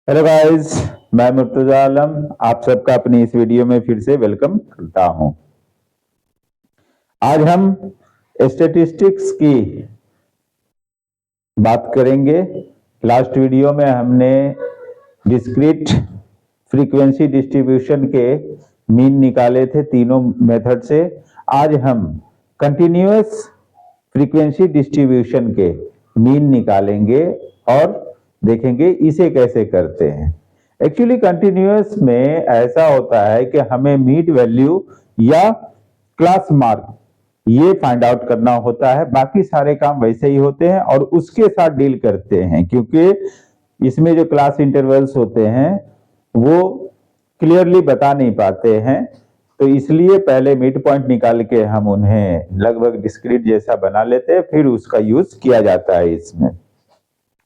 Hello guys, मैं मुर्तजा आलम आप सबका अपनी इस वीडियो में फिर से वेलकम करता हूं। आज हम स्टैटिस्टिक्स की बात करेंगे। लास्ट वीडियो में हमने डिस्क्रीट फ्रीक्वेंसी डिस्ट्रीब्यूशन के मीन निकाले थे तीनों मेथड से। आज हम कंटिन्यूअस फ्रीक्वेंसी डिस्ट्रीब्यूशन के मीन निकालेंगे और देखेंगे इसे कैसे करते हैं। एक्चुअली कंटिन्यूअस में ऐसा होता है कि हमें मीन वैल्यू या क्लास मार्क ये फाइंड आउट करना होता है, बाकी सारे काम वैसे ही होते हैं और उसके साथ डील करते हैं, क्योंकि इसमें जो क्लास इंटरवल्स होते हैं वो क्लियरली बता नहीं पाते हैं, तो इसलिए पहले मिड पॉइंट निकाल के हम उन्हें लगभग डिस्क्रीट जैसा बना लेते हैं, फिर उसका यूज किया जाता है। इसमें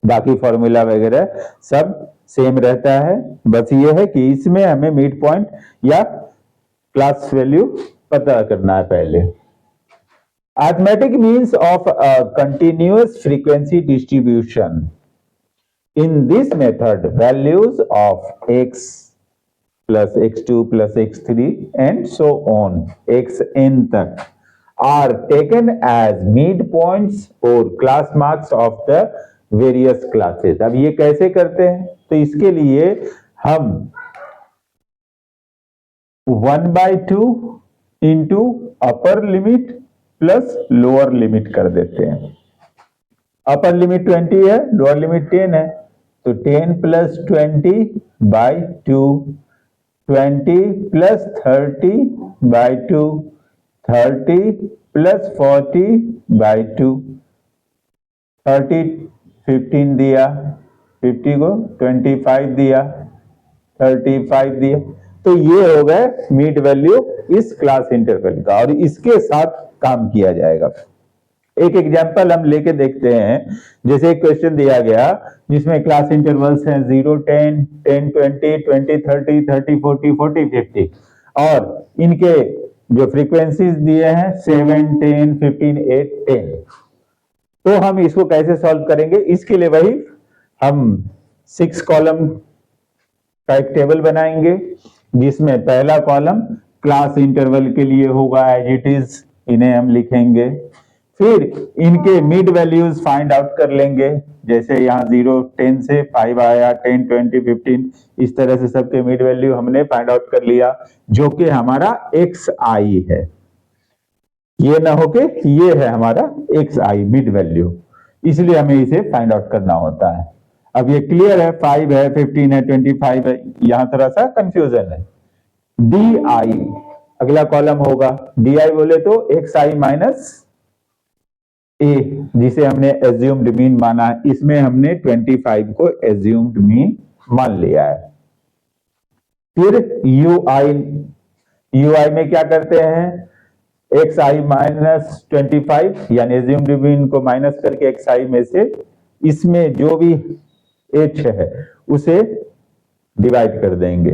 बाकी फॉर्मूला वगैरह सब सेम रहता है, बस ये है कि इसमें हमें मिड पॉइंट या क्लास वैल्यू पता करना है पहले। Arithmetic means of a continuous frequency distribution. In this method, values of x plus x2 plus x3 and so on xn तक are taken as midpoints or class marks of the various classes. अब ये कैसे करते हैं? तो इसके लिए हम 1/2 into upper limit plus lower limit कर देते हैं। अपर लिमिट 20 है, लोअर लिमिट 10 है, तो 10 प्लस 20/2, 20 प्लस 30/2, 30 प्लस 40/2, 30 15 दिया, 50 को 25 दिया, 35 दिया, तो ये हो गए मीड वैल्यू इस क्लास इंटरवल का, और इसके साथ काम किया जाएगा। एक एग्जांपल हम लेके देखते हैं। जैसे एक क्वेश्चन दिया गया जिसमें क्लास इंटरवल्स हैं 0 10 10 20 20 30 30 40 40 50 और इनके जो फ्रीक्वेंसीज दिए हैं 7 10 15 8 10। तो हम इसको कैसे सॉल्व करेंगे? इसके लिए वही हम 6 कॉलम का एक टेबल बनाएंगे, जिसमें पहला कॉलम क्लास इंटरवल के लिए होगा एज इट इज, इन्हें हम लिखेंगे। फिर इनके मिड वैल्यूज फाइंड आउट कर लेंगे, जैसे यहाँ 0 10 से 5 आया, 10 20 15, इस तरह से सबके मिड वैल्यू हमने फाइंड आउट कर लिया, जो कि हमारा xi है। ये ना होके ये है हमारा xi मिड वैल्यू, इसलिए हमें इसे फाइंड आउट करना होता है। अब ये क्लियर है, 5 है, 15 है, 25 है, यहां थोड़ा सा कंफ्यूजन है। di अगला कॉलम होगा, di बोले तो xi माइनस a, जिसे हमने एज्यूम्ड मीन माना है, इसमें हमने 25 को एज्यूम्ड मीन मान लिया है। फिर ui में क्या करते हैं, xi माइनस 25 यानी एज्यूम्ड मीन को माइनस करके xi में से इसमें जो भी h है उसे डिवाइड कर देंगे।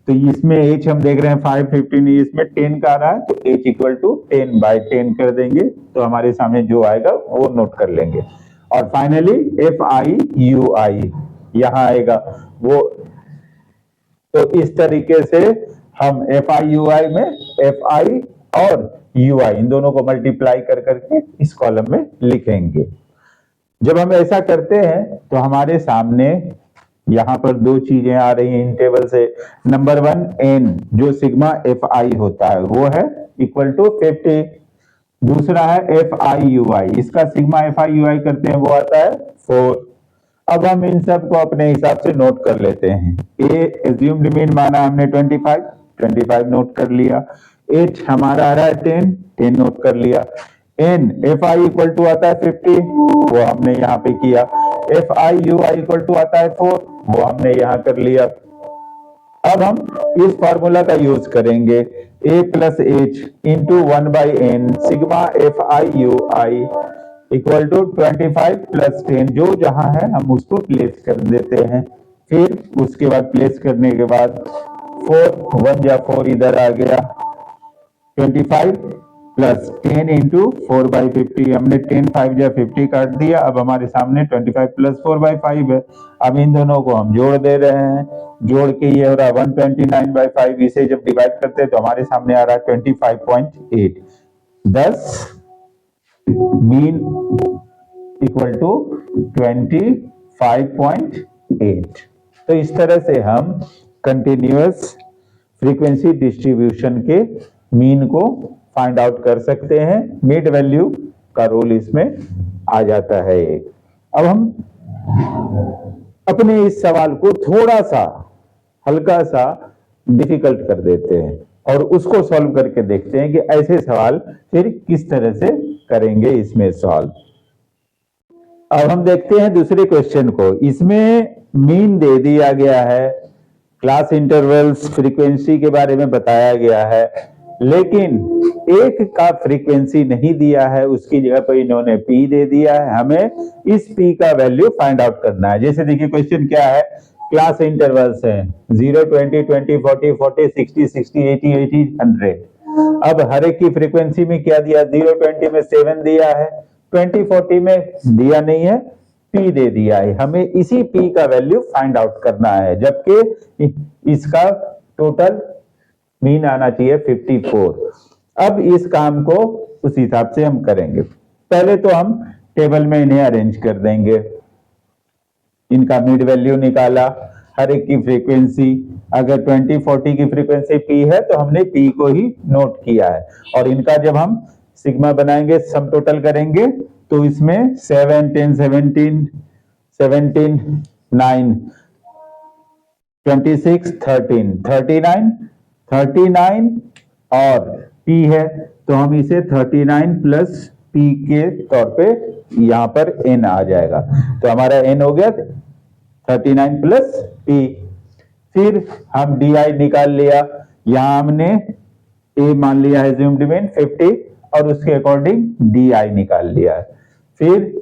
तो इसमें h हम देख रहे हैं 5 15, इसमें 10 का आ रहा है, तो h इक्वल टू 10/10 कर देंगे, तो हमारे सामने जो आएगा वो नोट कर लेंगे। और फाइनली FIUI यहां आएगा वो, तो इस तरीके से हम FIUI में FI और UI इन दोनों को मल्टीप्लाई कर करके इस कॉलम में लिखेंगे। जब हम ऐसा करते हैं तो हमारे सामने यहां पर दो चीजें आ रही हैं इन टेबल से। नंबर 1 n जो सिग्मा FI होता है वो है इक्वल टू 50। दूसरा है FIUI, इसका सिग्मा FIUI करते हैं वो आता है 4। अब हम इन सब को अपने हिसाब से नोट कर लेते हैं। A एज्यूम्ड मीन माना हमने 25 नोट कर लिया। H हमारा आ रहा है 10 नोट कर लिया। N FI इक्वल टू आता है 50, वो हमने यहाँ पे किया। FIUI इक्वल टू आता है 4, वो हमने यहाँ कर लिया। अब हम इस फॉर्मूला का यूज करेंगे, A plus H into 1/n sigma FIUI equal to 25 plus 10, जो जहां है हम उसको प्लेस कर देते हैं। फिर उसके बाद प्लेस करने के बाद 4 1 या 4 इधर आ गया, 25 प्लस 10 इंटू 4/50, हमने 10 5 या 50 काट दिया। अब हमारे सामने 25 प्लस 4/5 है। अब इन दोनों को हम जोड़ दे रहे हैं, जोड़ के ये हो रहा है 129/5। इसे जब डिवाइड करते हैं तो हमारे सामने आ रहा है 25.8। दस मीन इक्वल टू 25.8। तो इस तरह से हम कंटिन्यूअस फ्रीक्वेंसी डिस्ट्रीब्यूशन के मीन को फाइंड आउट कर सकते हैं। मिड वैल्यू का रोल इसमें आ जाता है एक। अब हम अपने इस सवाल को थोड़ा सा हल्का सा डिफिकल्ट कर देते हैं और उसको सॉल्व करके देखते हैं कि ऐसे सवाल फिर किस तरह से करेंगे इसमें सॉल्व। अब हम देखते हैं दूसरे क्वेश्चन को। इसमें मीन दे दिया गया है, क्लास इंटरवल्स फ्रीक्वेंसी के बारे में बताया गया है, लेकिन एक का फ्रीक्वेंसी नहीं दिया है, उसकी जगह पर इन्होंने पी दे दिया है। हमें इस पी का वैल्यू फाइंड आउट करना है। जैसे देखिए क्वेश्चन क्या है, क्लास इंटरवल्स हैं 0 20 20 40 40 60 60 80 80 100। अब हर एक की फ्रीक्वेंसी में क्या दिया, 0 20 में 7 दिया है, 20 40 में दिया नहीं है, पी दे दिया है। हमें इसी पी का वैल्यू फाइंड आउट करना है, जबकि इसका टोटल मीन आना चाहिए 54। अब इस काम को उस हिसाब से हम करेंगे। पहले तो हम टेबल में इन्हें अरेंज कर देंगे। इनका मिड वैल्यू निकाला, हर एक की फ्रीक्वेंसी, अगर 20 40 की फ्रीक्वेंसी पी है तो हमने पी को ही नोट किया है। और इनका जब हम सिग्मा बनाएंगे, सम टोटल करेंगे, तो इसमें 7 10 17 17 9 26 13 39 39 और P है, तो हम इसे 39 प्लस P के तौर पे यहां पर N आ जाएगा। तो हमारा N हो गया 39 प्लस P। फिर हम DI निकाल लिया, यहां हमने A मान लिया है assumed mean 50 और उसके अकॉर्डिंग DI निकाल लिया है। फिर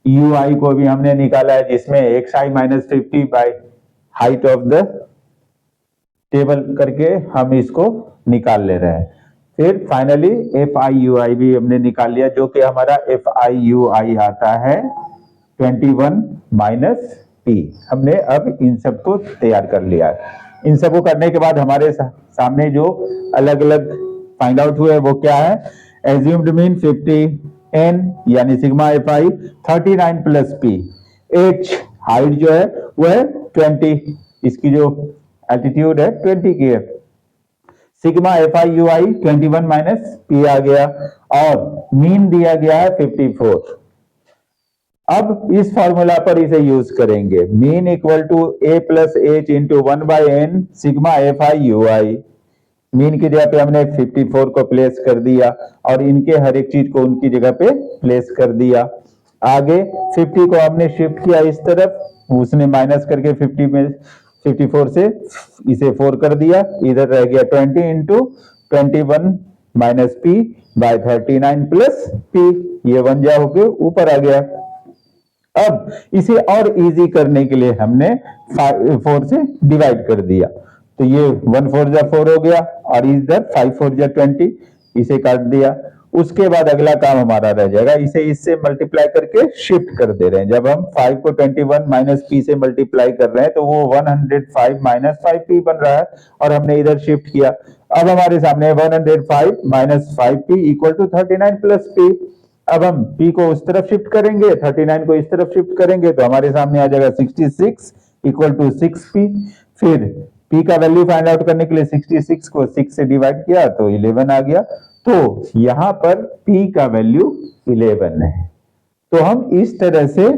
UI को भी हमने निकाला है, जिसमें xi minus 50 by height of the table करके हम इसको निकाल ले रहे हैं। फिर फाइनली FI/UI भी हमने निकाल लिया, जो कि हमारा FI/UI आता है 21 माइनस P। हमने अब इन सबको तैयार कर लिया है। इन सबको करने के बाद हमारे सामने जो अलग अलग फाइंड आउट हुए वो क्या है, एज्यूम्ड मीन 50, N यानी sigma FI 39 plus P, H height जो है वो है 20, इसकी जो एल्टीट्यूड है 20 की है, सिग्मा FI/UI 21 माइनस P आ गया और मीन दिया गया है 54। अब इस फॉर्मूला पर इसे यूज करेंगे, mean equal to A plus H into 1/N sigma FI/UI। Mean की जगह पे हमने 54 को प्लेस कर दिया और इनके हर एक चीज को उनकी जगह पे प्लेस कर दिया। आगे 50 को हमने शिफ्ट किया इस तरफ, उसने माइनस करके 50 में 54 से इसे 4 कर दिया, इधर रह गया 20 into 21 minus P by 39 plus P, ये 1 जा होके ऊपर आ गया। अब इसे और इजी करने के लिए हमने 4 से डिवाइड कर दिया, तो ये 1 4 जा 4 हो गया और इधर 5 4 जा 20, इसे काट दिया। उसके बाद अगला काम हमारा रह जाएगा, इसे इससे मल्टीप्लाई करके शिफ्ट कर दे रहे हैं। जब हम 5 को 21 माइनस P से मल्टीप्लाई कर रहे हैं तो वो 105 माइनस 5P बन रहा है और हमने इधर शिफ्ट किया। अब हमारे सामने 105 minus 5P equal to 39 plus P। अब हम P को उस तरफ शिफ्ट करेंगे, 39 को इस तरफ शिफ्ट करेंगे, तो हमारे सामने आ जाएगा 66 इक्वल टू 6P। फिर P का वैल्यू फाइंड आउट करने के लिए 66 को 6 से डिवाइड किया तो 11 आ गया। तो यहां पर P का वैल्यू 11 है। तो हम इस तरह से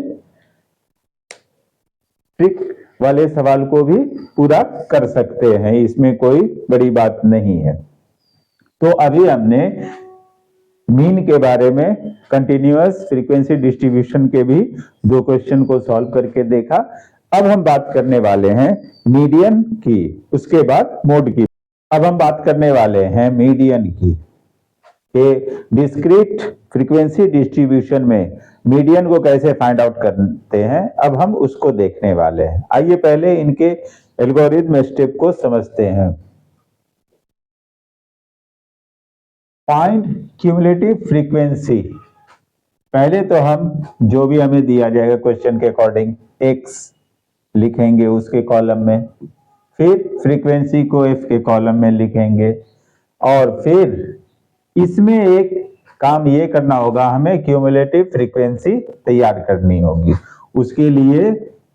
ट्रिक वाले सवाल को भी पूरा कर सकते हैं, इसमें कोई बड़ी बात नहीं है। तो अभी हमने मीन के बारे में, कंटिन्यूअस फ्रीक्वेंसी डिस्ट्रीब्यूशन के भी 2 क्वेश्चन को सॉल्व करके देखा। अब हम बात करने वाले हैं मीडियन की, उसके बाद मोड की। अब हम बात करने वाले हैं मीडियन की, डिस्क्रीट फ्रीक्वेंसी डिस्ट्रीब्यूशन में मीडियन को कैसे फाइंड आउट करते हैं, अब हम उसको देखने वाले हैं। आइए पहले इनके एल्गोरिथम स्टेप को समझते हैं। Find cumulative frequency. पहले तो हम जो भी हमें दिया जाएगा क्वेश्चन के अकॉर्डिंग एक्स लिखेंगे उसके कॉलम में, फिर फ्रीक्वेंसी को एफ के कॉलम में लिखेंगे, और फिर इसमें एक काम ये करना होगा, हमें क्यूमुलेटिव फ्रीक्वेंसी तैयार करनी होगी। उसके लिए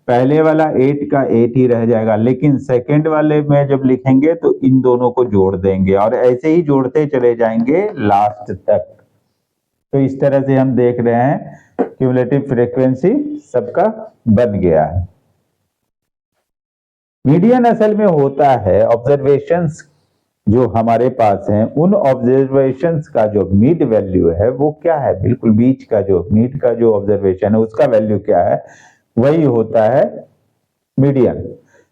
पहले वाला 8 का 8 ही रह जाएगा, लेकिन सेकंड वाले में जब लिखेंगे तो इन दोनों को जोड़ देंगे और ऐसे ही जोड़ते चले जाएंगे लास्ट तक। तो इस तरह से हम देख रहे हैं क्यूमुलेटिव फ्रीक्वेंसी सबका बन गया है। मीडियन असल में होता है ऑब्जर्वेशंस जो हमारे पास हैं, उन ऑब्जर्वेशंस का जो मिड वैल्यू है वो क्या है, बिल्कुल बीच का जो मिड का जो ऑब्जर्वेशन है उसका वैल्यू क्या है, वही होता है मीडियन।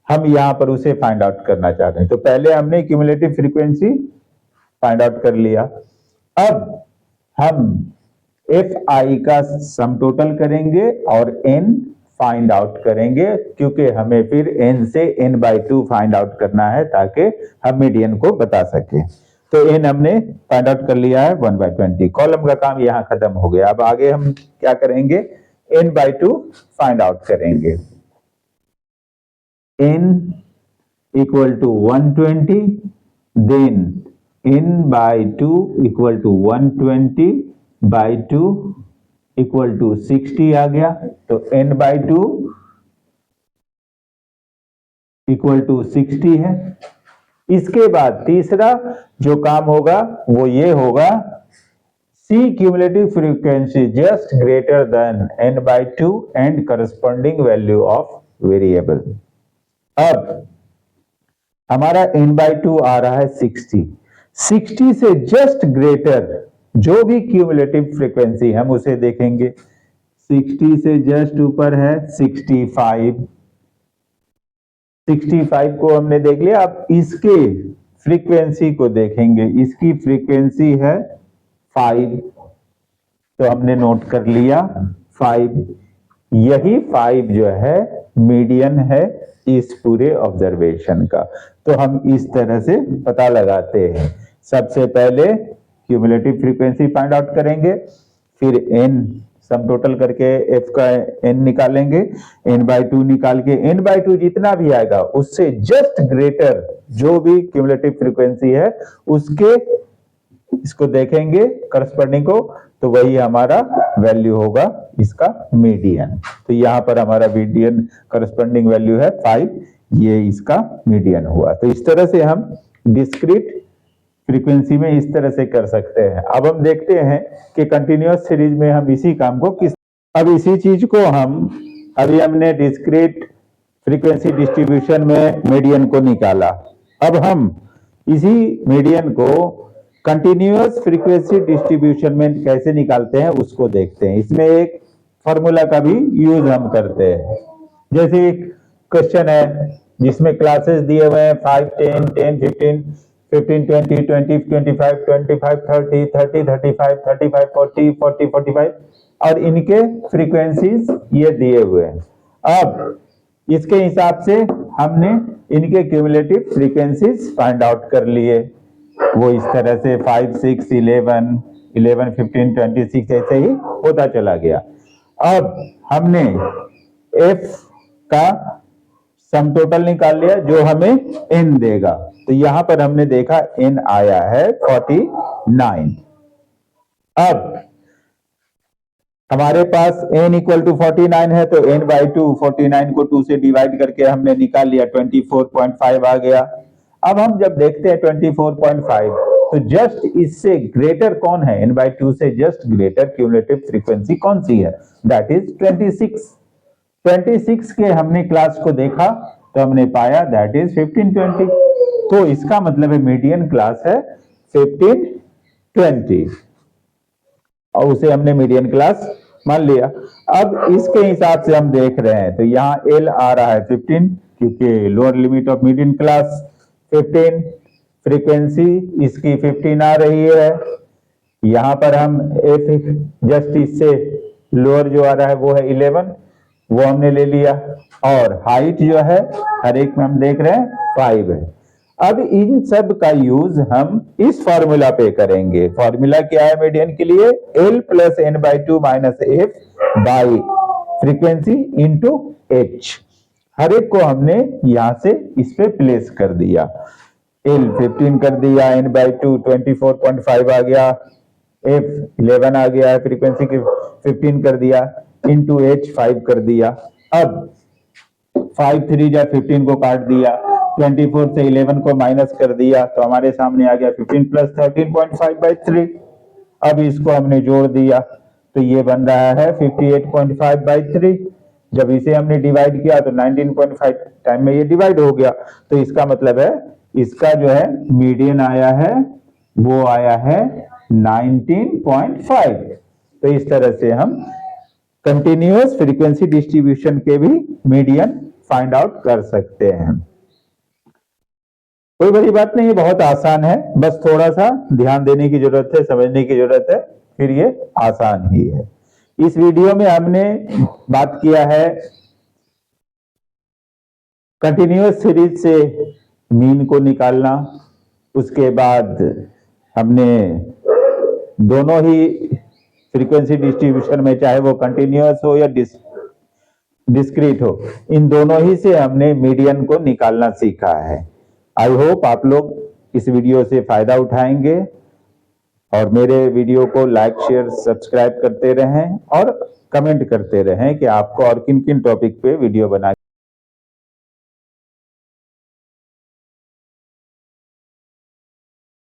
हम यहां पर उसे फाइंड आउट करना चाहते हैं। तो पहले हमने क्यूमुलेटिव फ्रीक्वेंसी फाइंड आउट कर लिया। अब हम एफ आई का सम टोटल करेंगे और एन फाइंड आउट करेंगे, क्योंकि हमें फिर n से n/2 फाइंड आउट करना है ताकि हम मीडियन को बता सके। तो n हमने फाइंड आउट कर लिया है 1/20। कॉलम का काम यहां खत्म हो गया। अब आगे हम क्या करेंगे, n/2 फाइंड आउट करेंगे। n equal to 120, then n/2 equal to 120/2 equal to 60 आ गया। तो n/2 इक्वल टू 60 है। इसके बाद तीसरा जो काम होगा वो ये होगा, C cumulative frequency just greater than n/2 and corresponding value of variable। अब हमारा n/2 आ रहा है 60, 60 से जस्ट ग्रेटर जो भी क्यूमुलेटिव फ्रीक्वेंसी हम उसे देखेंगे। 60 से जस्ट ऊपर है 65, 65 को हमने देख लिया। अब इसके फ्रीक्वेंसी को देखेंगे, इसकी फ्रीक्वेंसी है 5, तो हमने नोट कर लिया 5। यही 5 जो है मीडियन है इस पूरे ऑब्जर्वेशन का। तो हम इस तरह से पता लगाते हैं। सबसे पहले क्यूमुलेटिव फ्रीक्वेंसी फाइंड आउट करेंगे, फिर n सम टोटल करके f का n निकालेंगे, n/2 निकाल के n/2 जितना भी आएगा उससे जस्ट ग्रेटर जो भी क्यूमुलेटिव फ्रीक्वेंसी है उसके इसको देखेंगे करस्पॉन्डिंग को, तो वही हमारा वैल्यू होगा इसका मीडियन। तो यहां पर हमारा मीडियन करस्पॉन्डिंग वैल्यू है 5, ये इसका मीडियन हुआ। तो इस तरह से हम डिस्क्रीट फ्रीक्वेंसी में इस तरह से कर सकते हैं। अब हम देखते हैं कि कंटिन्यूअस सीरीज में हम इसी काम को अब इसी चीज को हम अभी हमने डिस्क्रीट फ्रीक्वेंसी डिस्ट्रीब्यूशन में मीडियन को निकाला। अब हम इसी मीडियन को कंटिन्यूअस फ्रीक्वेंसी डिस्ट्रीब्यूशन में कैसे निकालते हैं उसको देखते हैं। इसमें एक फॉर्मूला का भी यूज हम करते हैं। जैसे एक क्वेश्चन है जिसमें क्लासेस दिए हुए हैं 5, 10, 10, 15, 15, 20, 20, 25, 25, 30, 30, 35, 35, 40, 40, 45 और इनके फ्रीक्वेंसीज ये दिए हुए हैं। अब इसके हिसाब से हमने इनके क्यूमुलेटिव फ्रीक्वेंसीज फाइंड आउट कर लिए। वो इस तरह से 5, 6, 11, 11, 15, 26 ऐसे ही होता चला गया। अब हमने f का सम टोटल निकाल लिया जो हमें n देगा। तो यहां पर हमने देखा n आया है 49। अब हमारे पास n इक्वल टू 49 है, तो n/2 49 को 2 से डिवाइड करके हमने निकाल लिया, 24.5 आ गया। अब हम जब देखते हैं 24.5 तो जस्ट इससे ग्रेटर कौन है, n/2 से जस्ट ग्रेटर क्यूमुलेटिव फ्रीक्वेंसी कौन सी है, दैट इज 26। 26 के हमने क्लास को देखा तो हमने पाया दैट इज 1520। तो इसका मतलब है मीडियन क्लास है 1520 और उसे हमने मीडियन क्लास मान लिया। अब इसके हिसाब से हम देख रहे हैं तो यहाँ L आ रहा है 15 क्योंकि lower limit of median class 15, frequency इसकी 15 आ रही है। यहाँ पर हम F जस्ट इससे लोअर जो आ रहा है वो है 11, वो हमने ले लिया। और हाइट जो है हर एक में हम देख रहे हैं 5 है। अब इन सब का यूज हम इस फॉर्मूला पे करेंगे। फॉर्मूला क्या है मीडियन के लिए? L plus n by two minus F by frequency into H. हर एक को हमने यहां से इस पे प्लेस कर दिया। L 15 कर दिया, n बाई टू 24.5 आ गया, F 11 आ गया, फ्रीक्वेंसी की 15 कर दिया, इंटू H 5 कर दिया। अब 5 3 जा 15 को काट दिया, 24 से 11 को माइनस कर दिया तो हमारे सामने आ गया 15 प्लस 13.5 बाई 3। अब इसको हमने जोड़ दिया तो ये बन रहा है 58.5 बाई 3। जब इसे हमने डिवाइड किया तो 19.5 टाइम में ये डिवाइड हो गया। तो इसका मतलब है इसका जो है मीडियन आया है वो आया है 19.5। तो इस तरह से हम कंटिन्यूअस फ्रीक्वेंसी डिस्ट्रीब्यूशन के भी मीडियन फाइंड आउट कर सकते हैं। कोई बड़ी बात नहीं है, बहुत आसान है, बस थोड़ा सा ध्यान देने की जरूरत है, समझने की जरूरत है, फिर ये आसान ही है। इस वीडियो में हमने बात किया है कंटिन्यूअस सीरीज से मीन को निकालना। उसके बाद हमने दोनों ही फ्रीक्वेंसी डिस्ट्रीब्यूशन में, चाहे वो कंटिन्यूअस हो या डिस्क्रीट हो, इन दोनों ही से हमने मीडियन को निकालना सीखा है। आई होप आप लोग इस वीडियो से फायदा उठाएंगे और मेरे वीडियो को लाइक शेयर सब्सक्राइब करते रहें और कमेंट करते रहें कि आपको और किन किन टॉपिक पे वीडियो बना